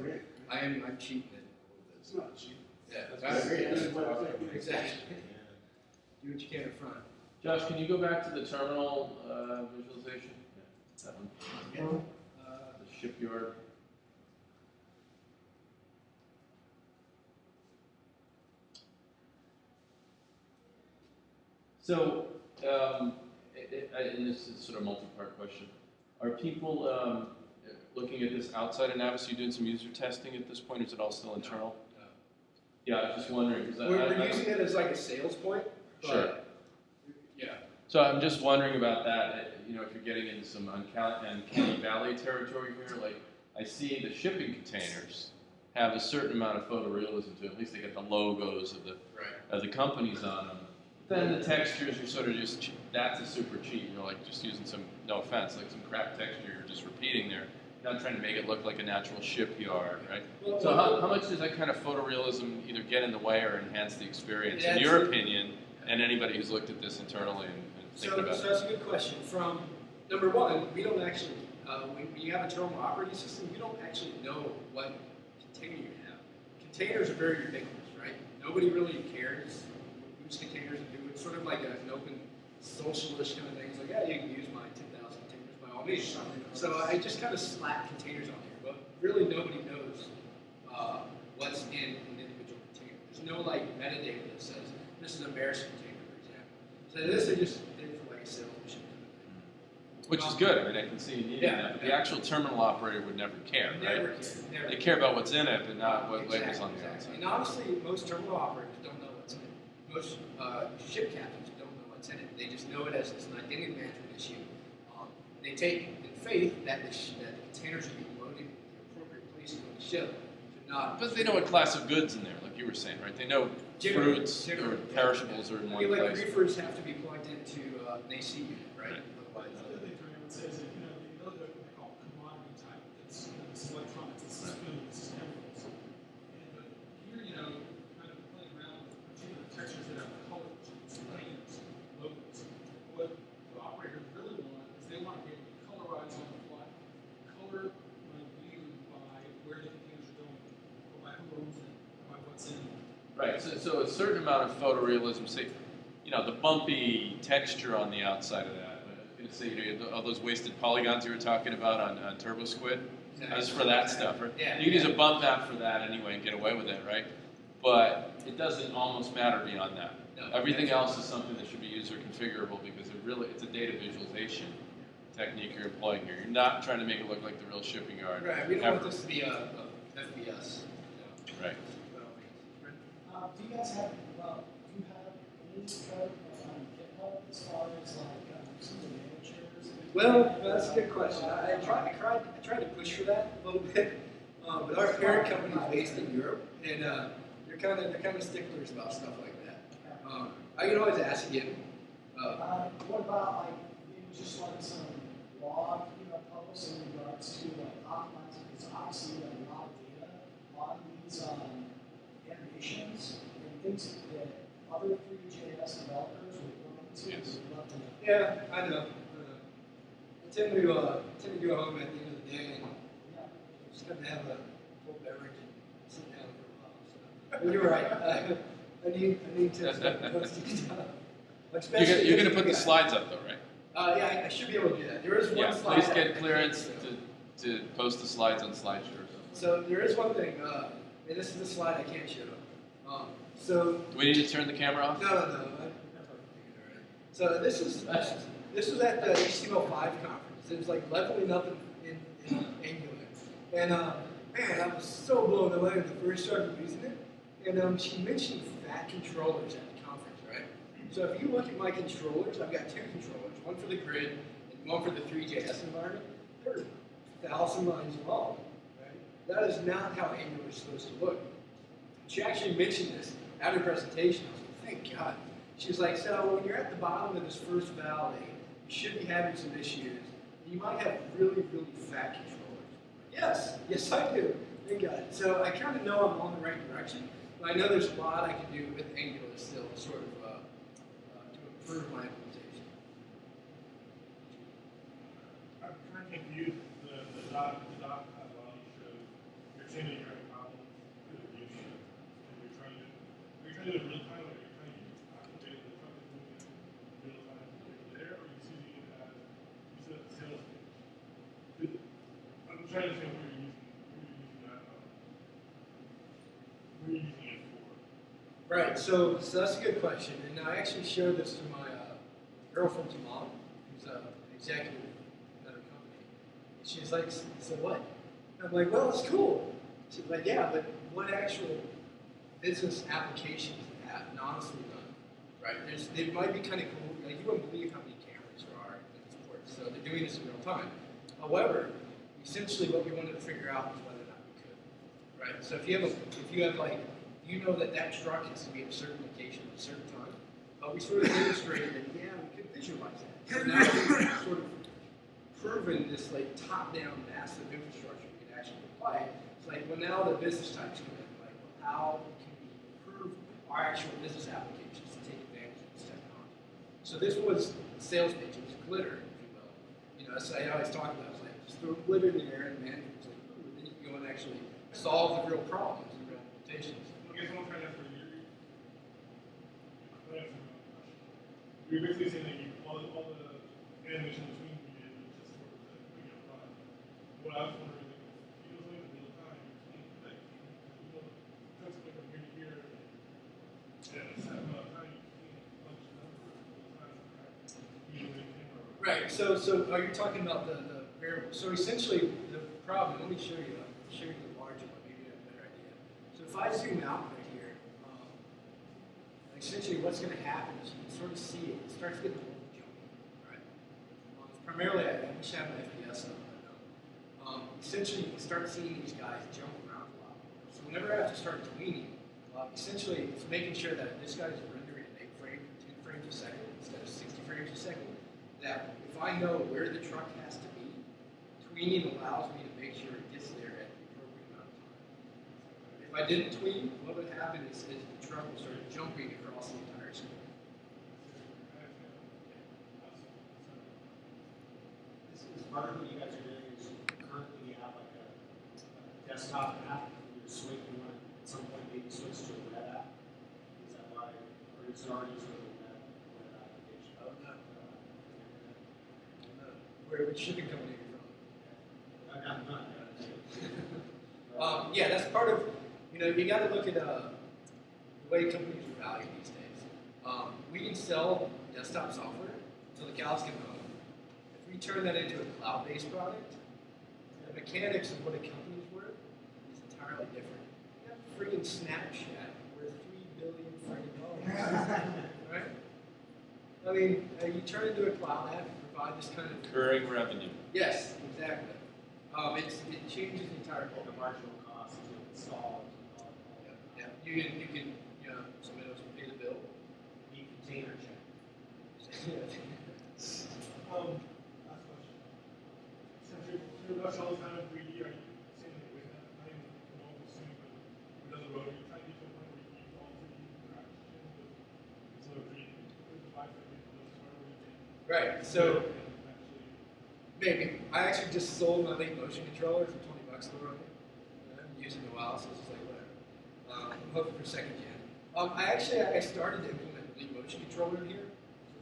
I'm cheating it a little bit. It's not cheap. Yeah, I agree. Exactly. Do what you can in front. Josh, can you go back to the terminal visualization? Yeah, that one. The shipyard. So, and this is sort of a multi-part question. Are people looking at this outside of Navis? Are you doing some user testing at this point, or is it all still internal? No. Yeah, I was just wondering. We're using it as like a sales point. Sure. Yeah. So I'm just wondering about that. You know, if you're getting into some uncanny valley territory here, like I see the shipping containers have a certain amount of photorealism to it. At least they get the logos of the companies on them. Then the textures are sort of just, that's a super cheat. You're like just using some, no offense, like some crap texture you're just repeating there. You're not trying to make it look like a natural shipyard, right? Well, So how much does that kind of photorealism either get in the way or enhance the experience, in your opinion, and anybody who's looked at this internally and thinking about it? So that's a good question. From number one, we don't actually, when you have a terminal operating system, you don't actually know what container you have. Containers are very ubiquitous, right? Nobody really cares whose containers and who. It's sort of like an open socialist kind of thing. It's like, yeah, you can use my 10,000 containers by all means. So I just kind of slap containers on here, but really nobody knows what's in an individual container. There's no like metadata that says this is a Maersk container, for example. So this I just did for like a sales mission kind of thing. Which is good. I mean, I can see you needing that. But the actual terminal operator would never care, right? Never care. Never They care about what's in it, but not what labels on the exactly. outside. And honestly, most terminal operators don't know what's in it. Most ship captains don't know what's in it. They just know it as an identity management issue. They take in faith that the containers are being loaded in the appropriate places on the ship. But they know what class of goods in there, like you were saying, right? They know fruits or perishables are in one like place. reefers have to be plugged into an AC unit, right? The other thing I would say is that, the other what they call commodity type, it's, this is electronics, this is food, this is chemicals. And here, kind of playing around with particular textures that have colors, names, logos. What the operators really want is they want to be able to colorize on the fly. Color viewed by where the containers are going, or by who owns them, by what's in them. Right, so a certain amount of photorealism, say, the bumpy texture on the outside of that. I was going to say, all those wasted polygons you were talking about on Turbo Squid. As for that stuff, right? Yeah, you can use a bump map for that anyway and get away with it, right? But it doesn't almost matter beyond that. No, Everything else is something that should be user configurable because it's a data visualization technique you're employing here. You're not trying to make it look like the real shipping yard. Right, we don't want this to be a FBS. Right. Do you guys have, do you have any code on GitHub as far as like some of the managers? Well, that's a good question. I tried to push for that a little bit, but our parent company is based in Europe, and they're kind of sticklers about stuff like that. I can always ask again. What about like maybe just like some blog, posts in regards to optimizing, because obviously you have a lot of data on these animations and things that other 3JS developers would run into. Yes. Would love to know. Yeah, I know. I tend to go home at the end of the day and just kind of have a full beverage and sit down for a while. So. But you're right. I need to start posting stuff. Especially You're going to because put the you guys- slides up though, right? Yeah, I should be able to do that. There is one Yeah, slide. please that get I can't clearance show. to post the slides on SlideShare. So there is one thing, and this is the slide I can't show. So Do we need to turn the camera off? no. So this was at the HTML5 conference. It was like leveling up in Angular, and man, I was so blown away when I first started using it. And she mentioned fat controllers at the conference, right? So if you look at my controllers, I've got two controllers, one for the grid and one for the 3JS environment. They're 1,000 lines long, right? That is not how Angular is supposed to look. She actually mentioned this at her presentation. I was like, thank God. She was like, so when you're at the bottom of this first valley, you should be having some issues. You might have really, really fat controllers. Yes, I do. Thank God. So I kind of know I'm on the right direction, but I know there's a lot I can do with Angular still to sort of to improve my implementation. I'm kind of confused. The dot body shows you're saying that you're having problems with the view shift, and you're trying to do it real time, or you're trying to activate the truck is moving real time to get there, or you're using it as a sales page. I'm trying to understand where you're using that. Where you're using it for. Right. So that's a good question, and I actually showed this to my girlfriend Jamal, who's an executive at a company. And she's like, so what? And I'm like, well, it's cool. She's like, yeah, but what actual business applications have honestly done? Right? They might be kind of cool. Like, you wouldn't believe how many cameras there are in this port. So they're doing this in real time. However, essentially what we wanted to figure out was whether or not we could. Right? So if you have like, you know that truck has to be at a certain location at a certain time. But we sort of demonstrated that, yeah, we could visualize that. So now we've sort of proven this like top-down massive infrastructure we can actually apply. It's like, well, now the business types come in. Like, well, how can we improve our actual business applications to take advantage of this technology? So this was the sales page. It was glitter, if you will. So I always talk about it. It's like, just throw glitter in the air and man, it's like, ooh, then you can go and actually solve the real problems and real implementations. I guess one kind of for you. You're basically saying that all the animation between you did was just sort of the bigger product. What I was wondering is, if you was doing it real time, trucks go from here to here, and a certain amount of time you can't punch the number real time, right? Using the camera. Right. So are you talking about the variable? So essentially, the problem. Let me show you. I'll show you the larger one. Maybe you have a better idea. So if I zoom out right here, essentially what's going to happen is you can sort of see it. It starts getting a little jumpy. Right. Primarily, I wish I had my FPS up. Essentially, you can start seeing these guys jump around a lot more. So whenever I have to start tweening, essentially it's making sure that this guy's rendering at 8 frames, 10 frames a second instead of 60 frames a second. That if I know where the truck has to be, tweening allows me to make sure it gets there at the appropriate amount of time. If I didn't tween, what would happen is the truck will start jumping across the entire screen. This is part of what you guys are doing is currently you have like a desktop app, you switch, you want to at some point maybe switch to a web app. Is that why, or is it already sort of a web application? Oh, no. Which shipping company are you from? Yeah, that's part of, you got to look at the way companies are valued these days. We can sell desktop software until the cows come home. If we turn that into a cloud-based product, the mechanics of what a company's worth is entirely different. You have a freaking Snapchat worth $3 billion freaking right? I mean, you turn into a cloud app and provide this kind of Recurring revenue. Yes, exactly. It changes the entire The marginal cost to install and all that. Yeah. You can somebody else can pay the bill. Need container check. Last question. your bus all the time in 3D, are you saying that with that, not even all soon, but down the road, you're trying to get to a point where you use all 3D interactions with some of 3D, with the device that we built, where we can. Right. So maybe I actually just sold my Leap motion controller for $20 to run it. I haven't used it in a while, so it's just like whatever. I'm hoping for second gen. I started to implement Leap motion controller in here,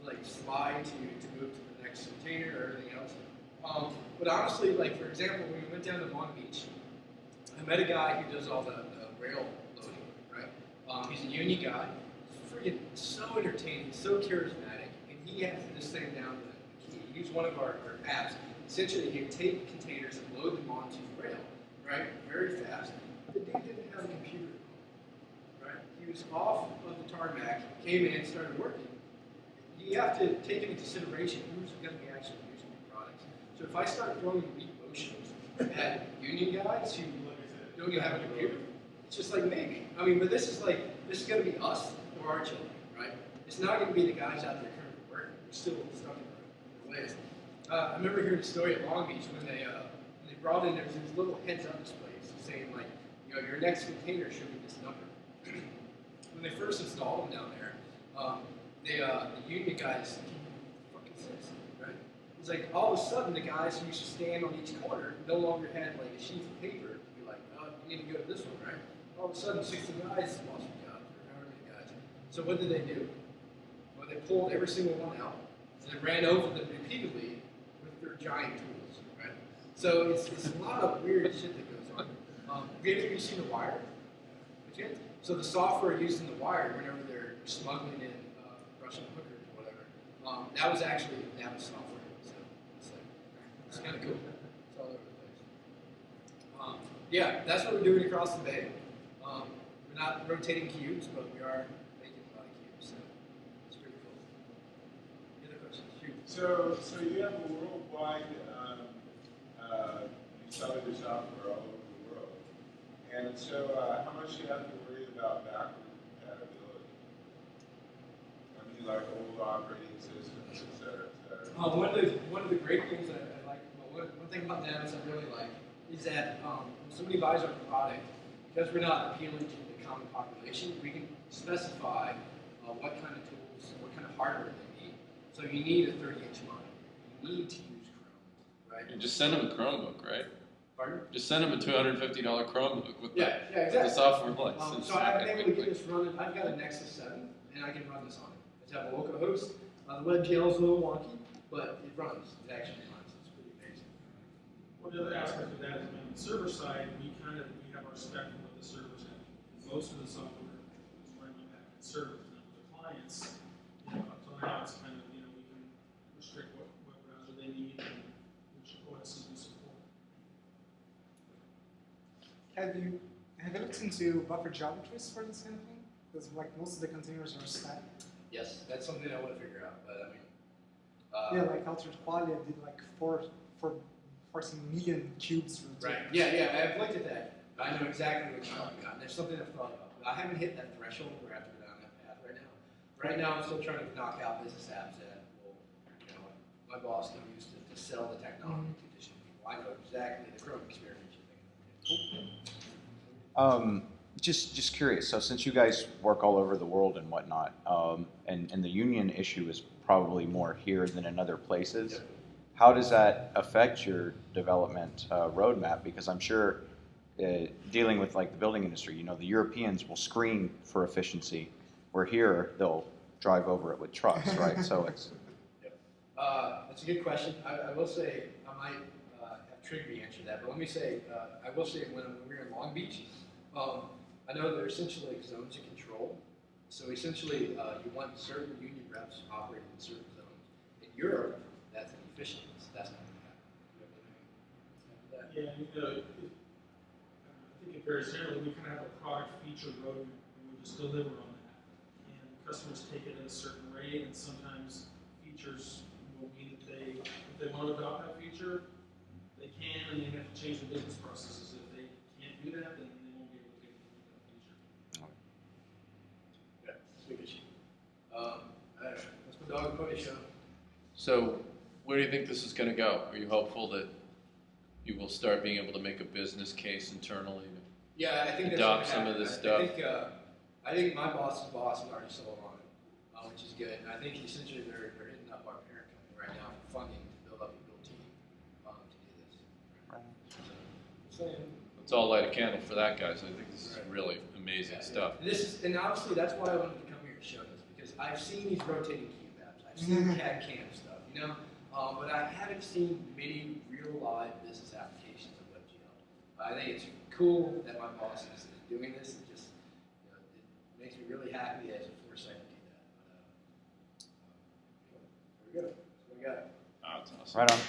so like slide to move to the next container or everything else. But honestly, like for example, when we went down to Long Beach, I met a guy who does all the rail loading, right? He's a union guy. He's freaking so entertaining, so charismatic, and he has this thing down to the key. He used one of our apps. Essentially, he would take containers and load them onto rail, right? Very fast. The dude didn't have a computer, right? He was off of the tarmac, came in, started working. You have to take into consideration who's going to be actually using your products. So if I start throwing weak motions at union guys who don't even have a computer, it's just like maybe. I mean, but this is going to be us or our children, right? It's not going to be the guys out there currently working. We're still stuck in our ways. I remember hearing a story at Long Beach when they brought in, there was these little heads-up displays saying like, you know, your next container should be this number. When they first installed them down there, the union guys, fucking sense, right? It's like all of a sudden the guys who used to stand on each corner no longer had like a sheet of paper to be like, oh, you need to go to this one, right? All of a sudden 60 guys lost their jobs, or however many guys. So what did they do? Well, they pulled every single one out and they ran over them repeatedly with their giant tools, right? So it's a lot of weird shit that goes on. Have you seen The Wire? So the software used in The Wire, whenever they're smuggling in Russian hookers or whatever, that was actually Navis software. So it's kind of cool. It's all over the place. Yeah, that's what we're doing across the bay. We're not rotating cubes, but we are making a lot of cubes. So it's pretty cool. Any other questions? Shoot. So you have a worldwide, you sell your software all over the world. And so how much do you have to worry about backward compatibility? I mean, like old operating systems, et cetera, et cetera. One of the great things that I like, well, one thing about Navis I really like, is that when somebody buys our product, because we're not appealing to the common population, we can specify what kind of tools, what kind of hardware they need. So you need a 30-inch monitor. You need to use Chrome, right? You just send them a Chromebook, right? Pardon? Just send them a $250 Chromebook with exactly. the software license. So I've been able to get this running. I've got a Nexus 7, and I can run this on it. I have a local host. The WebGL is a little wonky, but it runs. It actually runs. It's pretty amazing. One other aspect of that is on the server side, we have our spec for what the servers have. Most of the software is running on back-end servers. Now with the clients, up till now, it's kind of, we can restrict what browser they need and which OSs we support. Have you looked into buffer geometries for this kind of thing? Because like most of the containers are stacked. Yes, that's something I want to figure out, but I mean. Yeah, like Altered Qualia did like 40 million cubes. Right. Yeah. I've looked at that. I know exactly what you're talking about. There's something I've thought about. But I haven't hit that threshold where I have to go down that path right now. Right now, I'm still trying to knock out business apps that will, my boss can use to sell the technology to additional people. I know exactly the Chrome experience you're thinking of. Just curious. So since you guys work all over the world and whatnot, and the union issue is probably more here than in other places, Yep. How does that affect your development roadmap? Because I'm sure dealing with like the building industry, the Europeans will scream for efficiency, where here they'll drive over it with trucks, right? So it's. Yep. That's a good question. I will say I might have Trigby answer that, but let me say I will say when we were in Long Beach. I know they're essentially like zones of control. So essentially, you want certain union reps operating in certain zones. In Europe, that's inefficient. That's not going to happen. Yeah, I think it very similarly. We kind of have a product feature road, and we just deliver on that. And customers take it at a certain rate, and sometimes features will mean that if they want to adopt that feature, they can, and they have to change the business processes. If they can't do that, then they won't be able to take that feature. Yeah, that's a big issue. That's my dog and pony show. So where do you think this is going to go? Are you hopeful that you will start being able to make a business case internally. Yeah, I think that's Adopt what some of happened. this stuff. I think my boss's boss has already sold on it, which is good. And I think essentially they're hitting up our parent company right now for funding to build up a build team to do this. So, Let's all light a candle for that, guys. I think this is really amazing stuff. And honestly, that's why I wanted to come here to show this, because I've seen these rotating cube apps. I've seen CAD CAM stuff, you know, but I haven't seen many real live business applications of WebGL. I think it's cool that my boss is doing this. It just, it makes me really happy as a foresight to do that. But, there we go. That's what we got. Oh, that's awesome. Right on.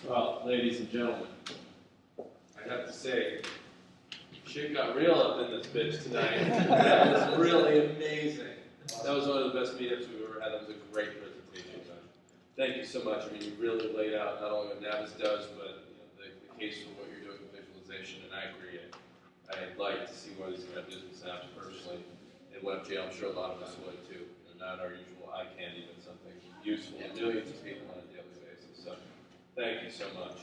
Well, ladies and gentlemen, I have to say, shit got real up in this bitch tonight. That was really amazing. That was one of the best meetups we've ever had. That was a great presentation. Thank you so much. I mean, you really laid out not only what Navis does, but the case for what you're doing with visualization, and I agree. I'd like to see one of these kind of business apps personally in WebGL. I'm sure a lot of us would too. Not our usual eye candy, but something useful to millions of people on a daily basis. So thank you so much.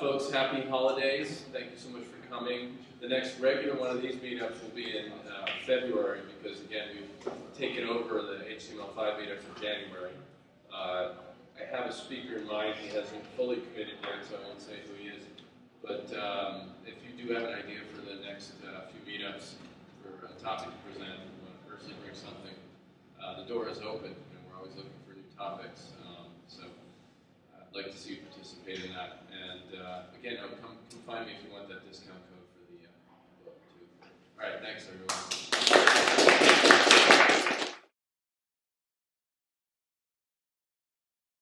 Folks, happy holidays. Thank you so much for coming. The next regular one of these meetups will be in February because, again, we've taken over the HTML5 meetup for January. I have a speaker in mind. He hasn't fully committed yet, so I won't say who he is. But if you do have an idea for the next few meetups for a topic to present, you want to personally bring something, the door is open, and we're always looking for new topics. So I'd like to see you participate in that. And again, come find me if you want that discount code for the book, too. All right, thanks, everyone.